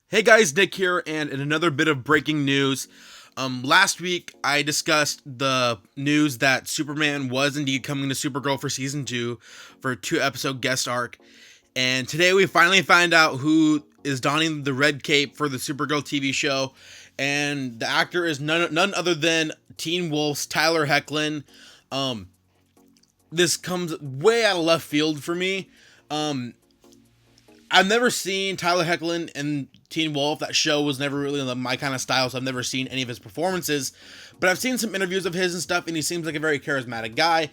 Hey guys, Nick here, and in another bit of breaking news. Last week I discussed the news that Superman was indeed coming to Supergirl for season 2 for a 2-episode guest arc. And today we finally find out who is donning the red cape for the Supergirl TV show. And the actor is none other than Teen Wolf's Tyler Hoechlin. This comes way out of left field for me. I've never seen Tyler Hoechlin in Teen Wolf. That show was never really my kind of style, so I've never seen any of his performances. But I've seen some interviews of his and stuff, and he seems like a very charismatic guy.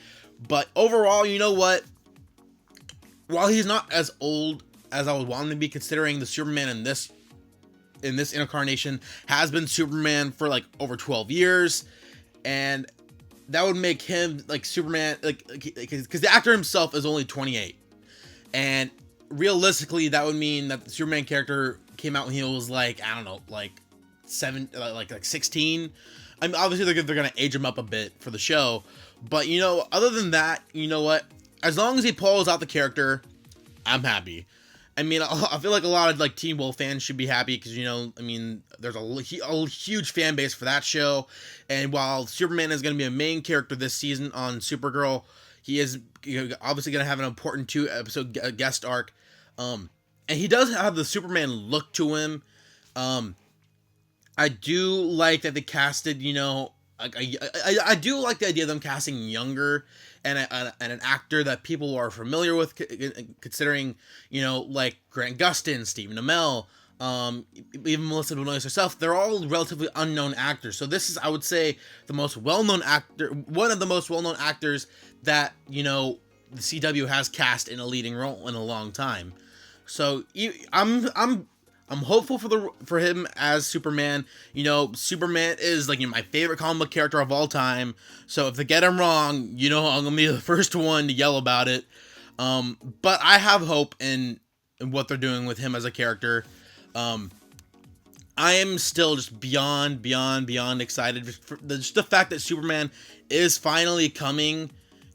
But overall, you know what? While he's not as old as I was wanting to be, considering the Superman in this incarnation has been Superman for like over 12 years, and that would make him like Superman, like because the actor himself is only 28, and realistically, that would mean that the Superman character came out when he was like, I don't know, like 16. I mean, obviously they're gonna age him up a bit for the show, but you know, other than that, you know what? As long as he pulls out the character, I'm happy. I mean, I feel like a lot of like Teen Wolf fans should be happy because, you know, I mean, there's a huge fan base for that show, and while Superman is going to be a main character this season on Supergirl, he is obviously going to have an important 2-episode guest arc. And he does have the Superman look to him. I do like that they casted, you know, I do like the idea of them casting younger and an actor that people are familiar with, considering, you know, like Grant Gustin, Stephen Amell, even Melissa Benoist herself. They're all relatively unknown actors. So this is, I would say, the most well-known actor, one of the most well-known actors that, you know, the CW has cast in a leading role in a long time. So I'm hopeful for him as Superman. You know, Superman is like, you know, my favorite comic book character of all time. So if they get him wrong, you know, I'm gonna be the first one to yell about it. But I have hope in what they're doing with him as a character. I am still just beyond excited for just the fact that Superman is finally coming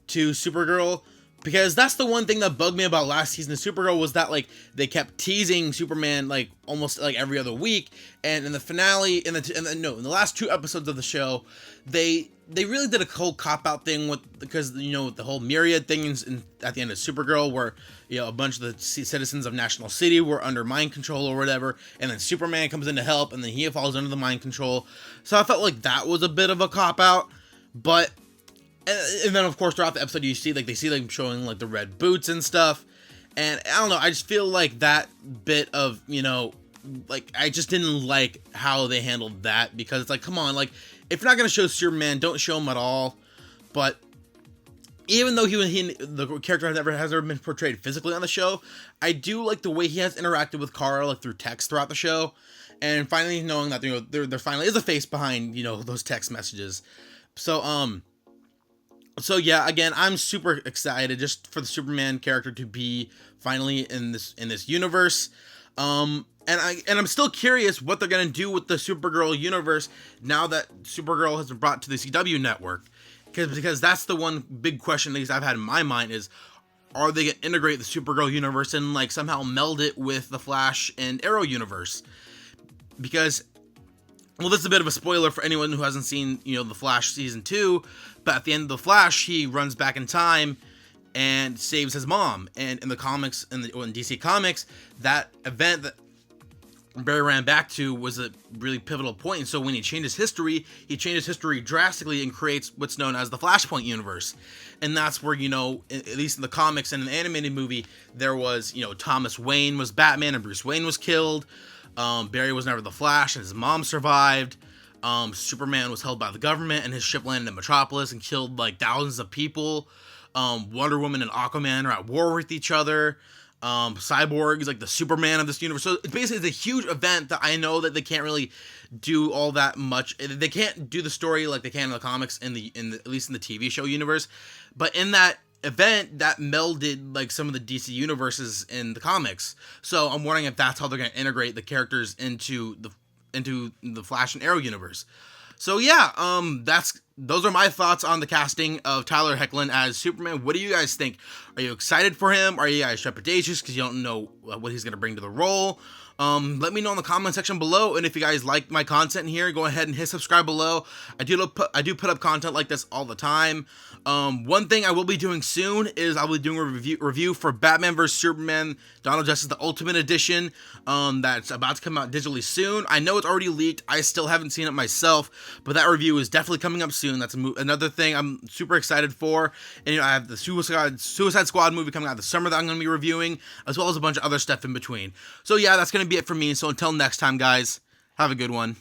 to Supergirl. Because that's the one thing that bugged me about last season of Supergirl, was that like they kept teasing Superman like almost like every other week, and in the finale, in the last 2 episodes of the show, they really did a whole cop out thing because, you know, the whole myriad things at the end of Supergirl, where, you know, a bunch of the citizens of National City were under mind control or whatever, and then Superman comes in to help, and then he falls under the mind control. So I felt like that was a bit of a cop out, but. And then, of course, throughout the episode, you see, like, they see, like, showing, like, the red boots and stuff. And, I don't know, I just feel like that bit of, you know, like, I just didn't like how they handled that. Because it's like, come on, like, if you're not going to show Superman, don't show him at all. But even though the character has never been portrayed physically on the show, I do like the way he has interacted with Kara, like, through text throughout the show. And finally knowing that, you know, there finally is a face behind, you know, those text messages. So yeah, again, I'm super excited just for the Superman character to be finally in this universe. And I'm still curious what they're gonna do with the Supergirl universe now that Supergirl has been brought to the CW network. Because that's the one big question, at least I've had in my mind, is are they gonna integrate the Supergirl universe and like somehow meld it with the Flash and Arrow universe? Because, well, this is a bit of a spoiler for anyone who hasn't seen, you know, The Flash season 2, but at the end of The Flash, he runs back in time and saves his mom. And in the comics, in DC Comics, that event that Barry ran back to was a really pivotal point. And so when he changes history drastically and creates what's known as the Flashpoint universe. And that's where, you know, at least in the comics and in the animated movie, there was, you know, Thomas Wayne was Batman and Bruce Wayne was killed. Barry was never the Flash, and his mom survived. Superman was held by the government, and his ship landed in Metropolis and killed like thousands of people. Wonder Woman and Aquaman are at war with each other. Cyborg is like the Superman of this universe. So it's basically a huge event that I know that they can't really do all that much. They can't do the story like they can in the comics in the at least in the TV show universe. But in that event, that melded like some of the DC universes in the comics. So I'm wondering if that's how they're going to integrate the characters into the Flash and Arrow universe. So yeah, those are my thoughts on the casting of Tyler Hoechlin as Superman. What do you guys think? Are you excited for him? Are you guys trepidatious because you don't know what he's going to bring to the role? Let me know in the comment section below, and if you guys like my content here, go ahead and hit subscribe below. I do put up content like this all the time. One thing I will be doing soon is I will be doing a review for Batman vs Superman: Dawn of Justice, the Ultimate Edition. That's about to come out digitally soon. I know it's already leaked. I still haven't seen it myself, but that review is definitely coming up soon. That's another thing I'm super excited for. And I have the Suicide Squad movie coming out this summer that I'm going to be reviewing, as well as a bunch of other stuff in between. So yeah, that's going to be it for me. So until next time, guys, have a good one.